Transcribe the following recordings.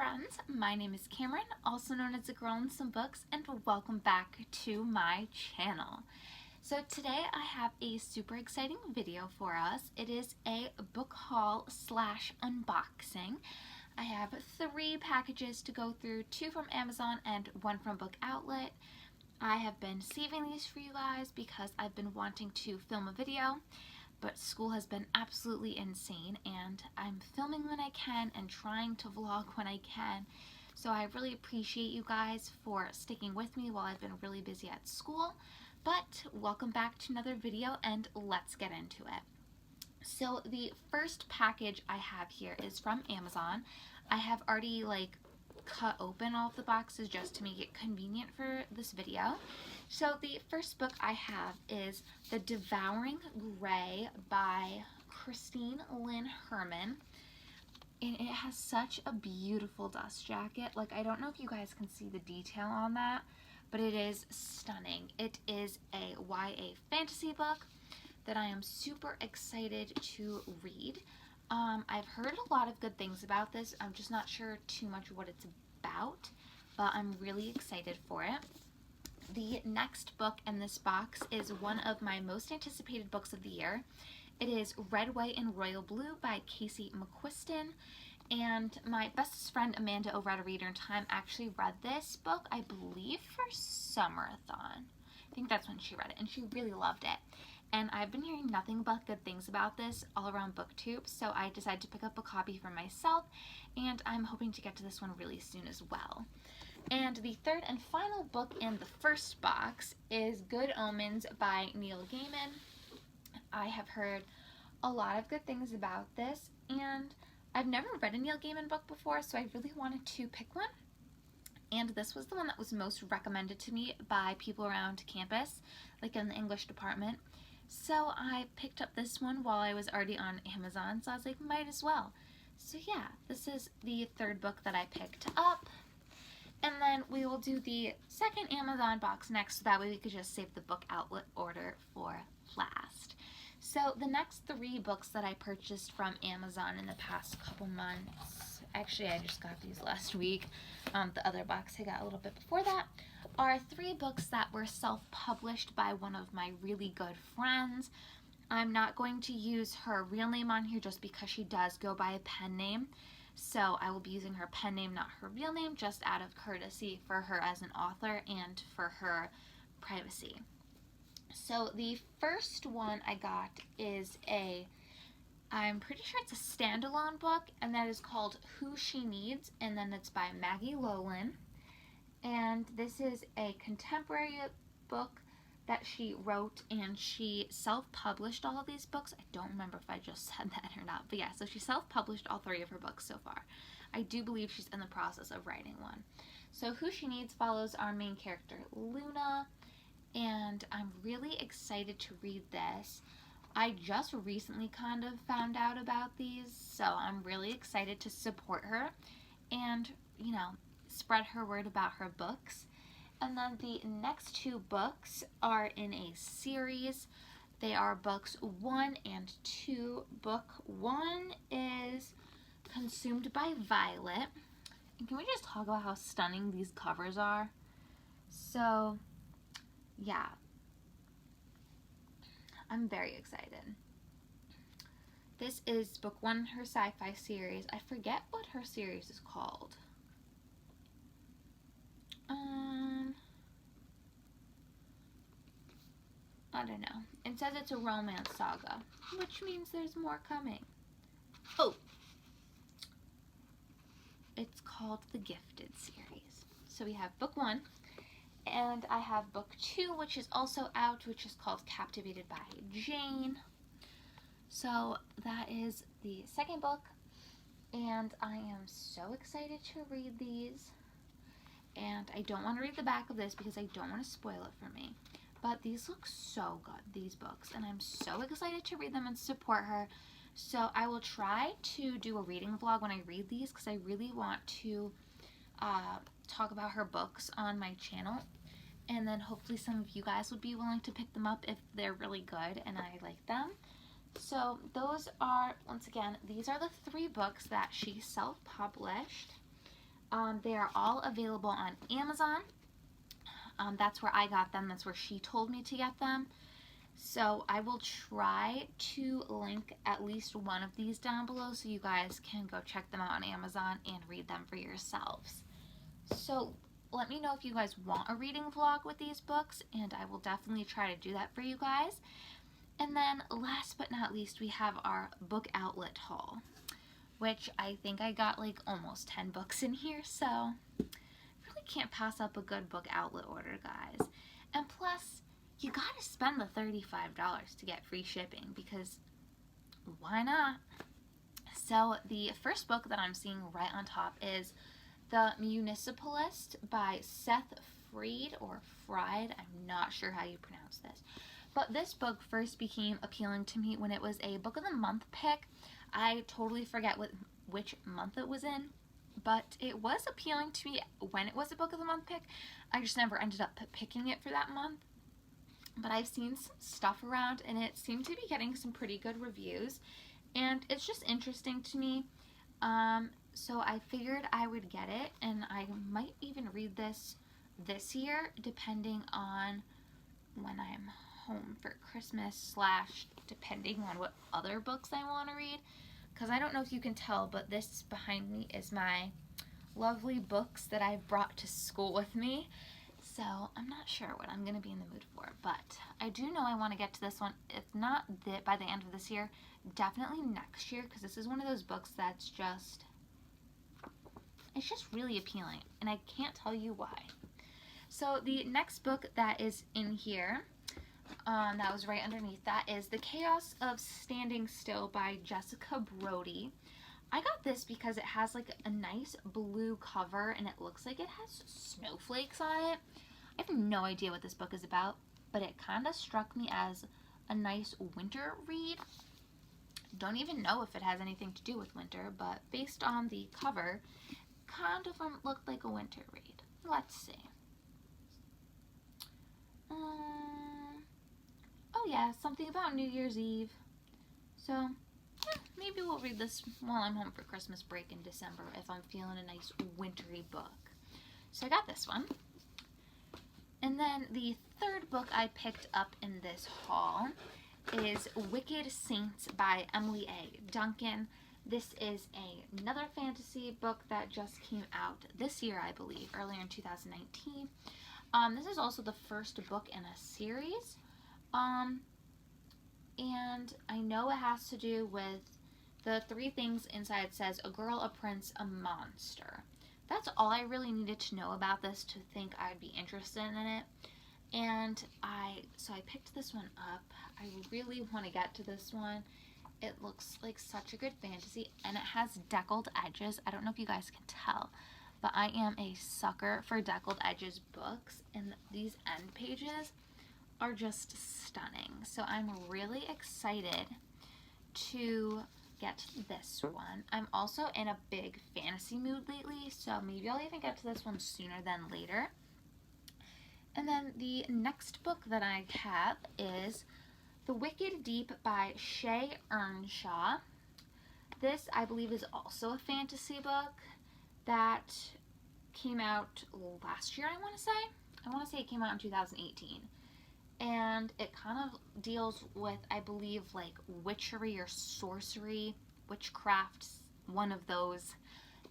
friends, my name is Cameron, also known as A Girl and Some Books, and welcome back to my channel. So today I have a super exciting video for us. It is a book haul slash unboxing. I have 3 packages to go through, 2 from Amazon and 1 from Book Outlet. I have been saving these for you guys because I've been wanting to film a video, but school has been absolutely insane and I'm filming when I can and trying to vlog when I can. So I really appreciate you guys for sticking with me while I've been really busy at school. But welcome back to another video and let's get into it. So the first package I have here is from Amazon. I have already cut open all of the boxes just to make it convenient for this video. So the first book I have is The Devouring Grey by Christine Lynn Herman. And it has such a beautiful dust jacket. I don't know if you guys can see the detail on that, but it is stunning. It is a YA fantasy book that I am super excited to read. I've heard a lot of good things about this. I'm just not sure too much what it's about, but I'm really excited for it. The next book in this box is one of my most anticipated books of the year. It is Red, White, and Royal Blue by Casey McQuiston. And my bestest friend Amanda over at A Reader in Time actually read this book, I believe, for Summer-a-thon. I think that's when she read it, and she really loved it. And I've been hearing nothing but good things about this all around BookTube, so I decided to pick up a copy for myself, and I'm hoping to get to this one really soon as well. And the third and final book in the first box is Good Omens by Neil Gaiman. I have heard a lot of good things about this, and I've never read a Neil Gaiman book before, so I really wanted to pick one. And this was the one that was most recommended to me by people around campus, in the English department. So I picked up this one while I was already on Amazon, so I was like, might as well. So yeah, this is the third book that I picked up. And then we will do the second Amazon box next, so that way we could just save the Book Outlet order for last. So the next 3 books that I purchased from Amazon in the past couple months, actually I just got these last week, the other box I got a little bit before that, are 3 books that were self-published by one of my really good friends. I'm not going to use her real name on here just because she does go by a pen name. So I will be using her pen name, not her real name, just out of courtesy for her as an author and for her privacy. So the first one I got is I'm pretty sure it's a standalone book, and that is called Who She Needs, and then it's by Maggie Lolan. And this is a contemporary book that she wrote, and she self-published all of these books. I don't remember if I just said that or not, but yeah, so she self-published all 3 of her books so far. I do believe she's in the process of writing one. So Who She Needs follows our main character, Luna, and I'm really excited to read this. I just recently kind of found out about these, so I'm really excited to support her and, spread her word about her books. And then the next 2 books are in a series. They are books 1 and 2. Book 1 is Consumed by Violet. And can we just talk about how stunning these covers are? So, yeah. I'm very excited. This is book 1 in her sci-fi series. I forget what her series is called. I don't know. It says it's a romance saga, which means there's more coming. Oh! It's called the Gifted series. So we have book 1, and I have book 2, which is also out, which is called Captivated by Jane. So that is the second book, and I am so excited to read these. And I don't want to read the back of this because I don't want to spoil it for me. But these look so good, these books, and I'm so excited to read them and support her. So I will try to do a reading vlog when I read these because I really want to talk about her books on my channel. And then hopefully some of you guys would be willing to pick them up if they're really good and I like them. So those are, once again, these are the 3 books that she self-published. They are all available on Amazon. That's where I got them. That's where she told me to get them. So I will try to link at least one of these down below so you guys can go check them out on Amazon and read them for yourselves. So let me know if you guys want a reading vlog with these books, and I will definitely try to do that for you guys. And then last but not least, we have our book outlet haul, which I think I got like almost 10 books in here, so really can't pass up a good book outlet order, guys. And plus, you gotta spend the $35 to get free shipping, because why not? So the first book that I'm seeing right on top is The Municipal List by Seth Fried, or Fried. I'm not sure how you pronounce this. But this book first became appealing to me when it was a book of the month pick. I totally forget which month it was in, but it was appealing to me when it was a book of the month pick. I just never ended up picking it for that month. But I've seen some stuff around, and it seemed to be getting some pretty good reviews, and it's just interesting to me. So I figured I would get it, and I might even read this year, depending on when I'm home for Christmas, / depending on what other books I want to read, because I don't know if you can tell, but this behind me is my lovely books that I've brought to school with me. So I'm not sure what I'm going to be in the mood for, but I do know I want to get to this one, if not by the end of this year, definitely next year, because this is one of those books that's it's just really appealing, and I can't tell you why. So the next book that is in here, that was right underneath that, is The Chaos of Standing Still by Jessica Brody. I got this because it has like a nice blue cover, and it looks like it has snowflakes on it. I have no idea what this book is about, but it kind of struck me as a nice winter read. Don't even know if it has anything to do with winter, but based on the cover, kind of looked like a winter read. Let's see. Oh yeah, something about New Year's Eve. So maybe we'll read this while I'm home for Christmas break in December if I'm feeling a nice wintry book. So I got this one. And then the third book I picked up in this haul is Wicked Saints by Emily A. Duncan. This is another fantasy book that just came out this year, I believe, earlier in 2019. This is also the first book in a series. And I know it has to do with the 3 things inside. It says a girl, a prince, a monster. That's all I really needed to know about this to think I'd be interested in it. And so I picked this one up. I really want to get to this one. It looks like such a good fantasy, and it has deckled edges. I don't know if you guys can tell, but I am a sucker for deckled edges books, and these end pages are just stunning. So I'm really excited to get this one. I'm also in a big fantasy mood lately, so maybe I'll even get to this one sooner than later. And then the next book that I have is The Wicked Deep by Shay Earnshaw. This, I believe, is also a fantasy book that came out last year, I want to say. I want to say it came out in 2018. And it kind of deals with, I believe, like witchery or sorcery, witchcraft, one of those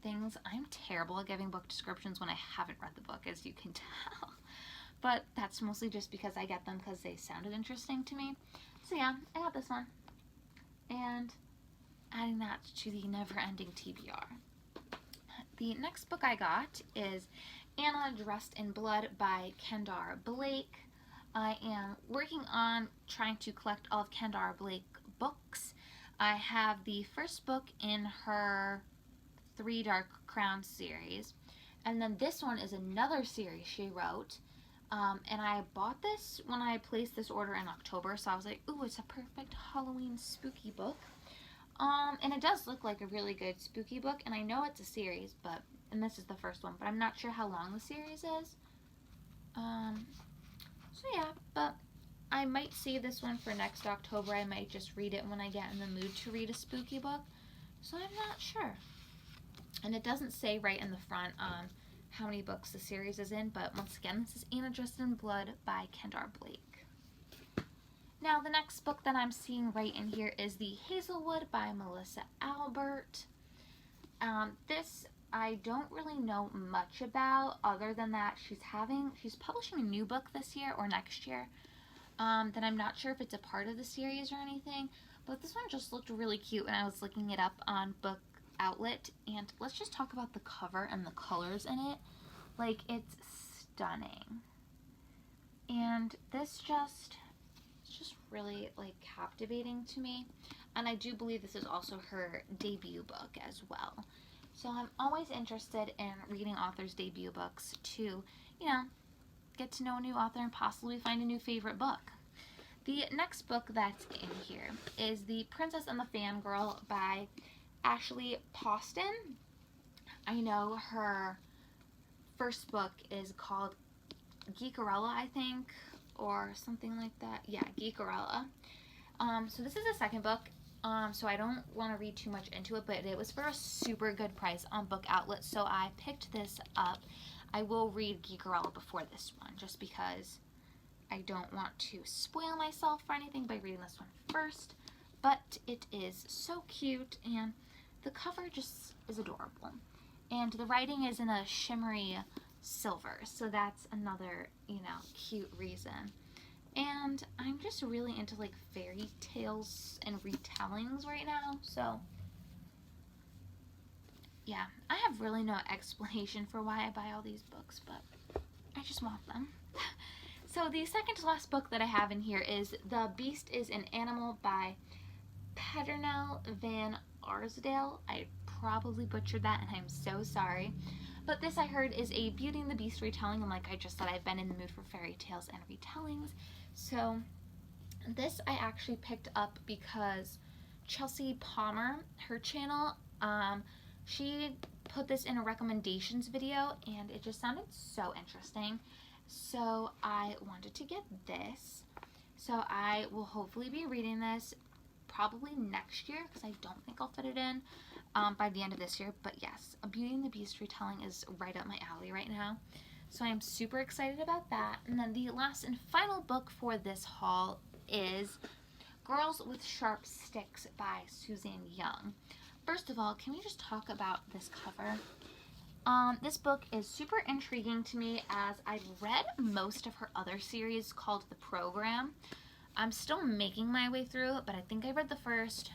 things. I'm terrible at giving book descriptions when I haven't read the book, as you can tell. But that's mostly just because I get them because they sounded interesting to me. So yeah, I got this one. And adding that to the never-ending TBR. The next book I got is Anna Dressed in Blood by Kendar Blake. I am working on trying to collect all of Kendar Blake books. I have the first book in her 3 Dark Crowns series. And then this one is another series she wrote. And I bought this when I placed this order in October, so I was like, ooh, it's a perfect Halloween spooky book. And it does look like a really good spooky book, and I know it's a series, and this is the first one, but I'm not sure how long the series is. So yeah, but I might save this one for next October. I might just read it when I get in the mood to read a spooky book, so I'm not sure. And it doesn't say right in the front how many books the series is in, but once again, this is Anna Dressed in Blood by Kendar Blake. Now, the next book that I'm seeing right in here is The Hazelwood by Melissa Albert. This I don't really know much about, other than that she's publishing a new book this year or next year. That I'm not sure if it's a part of the series or anything, but this one just looked really cute when I was looking it up on Book Outlet. And let's just talk about the cover and the colors in it. Like, it's stunning. And this it's just really like captivating to me. And I do believe this is also her debut book as well. So I'm always interested in reading authors' debut books to, you know, get to know a new author and possibly find a new favorite book. The next book that's in here is The Princess and the Fangirl by Ashley Poston. I know her first book is called Geekerella, I think, or something like that. Yeah, Geekerella. So this is the second book, so I don't want to read too much into it, but it was for a super good price on Book Outlet, so I picked this up. I will read Geekerella before this one, just because I don't want to spoil myself for anything by reading this one first, but it is so cute, and the cover just is adorable. And the writing is in a shimmery silver, so that's another, you know, cute reason. And I'm just really into like fairy tales and retellings right now, so yeah, I have really no explanation for why I buy all these books, but I just want them. So the second to last book that I have in here is The Beast is an Animal by Peternell Van Arsdale. I probably butchered that, and I'm so sorry. But this, I heard, is a Beauty and the Beast retelling, and like I just said, I've been in the mood for fairy tales and retellings. So this I actually picked up because Chelsea Palmer, her channel, she put this in a recommendations video, and it just sounded so interesting. So I wanted to get this. So I will hopefully be reading this probably next year, because I don't think I'll fit it in by the end of this year. But yes, a Beauty and the Beast retelling is right up my alley right now. So I'm super excited about that. And then the last and final book for this haul is Girls with Sharp Sticks by Suzanne Young. First of all, can we just talk about this cover? This book is super intriguing to me, as I've read most of her other series called The Program. I'm still making my way through it, but I think I read the first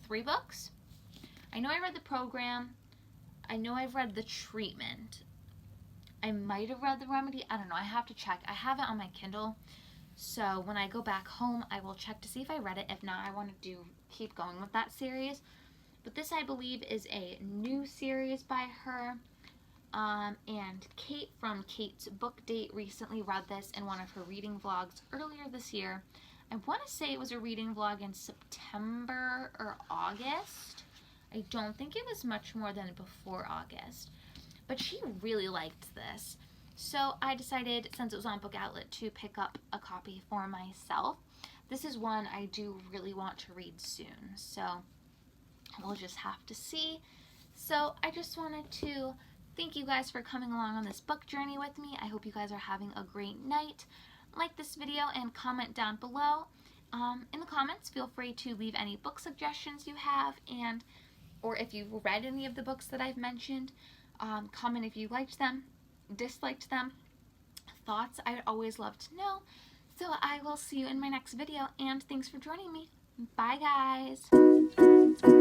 3 books. I know I read The Program. I know I've read The Treatment. I might have read The Remedy. I don't know. I have to check. I have it on my Kindle. So when I go back home, I will check to see if I read it. If not, I want to keep going with that series. But this, I believe, is a new series by her. And Kate from Kate's Book Date recently read this in one of her reading vlogs earlier this year. I want to say it was a reading vlog in September or August. I don't think it was much more than before August. But she really liked this. So I decided, since it was on Book Outlet, to pick up a copy for myself. This is one I do really want to read soon. So we'll just have to see. So I just wanted to thank you guys for coming along on this book journey with me. I hope you guys are having a great night. Like this video and comment down below. In the comments, feel free to leave any book suggestions you have, or if you've read any of the books that I've mentioned. Comment if you liked them, disliked them, thoughts. I'd always love to know. So I will see you in my next video, and thanks for joining me. Bye, guys.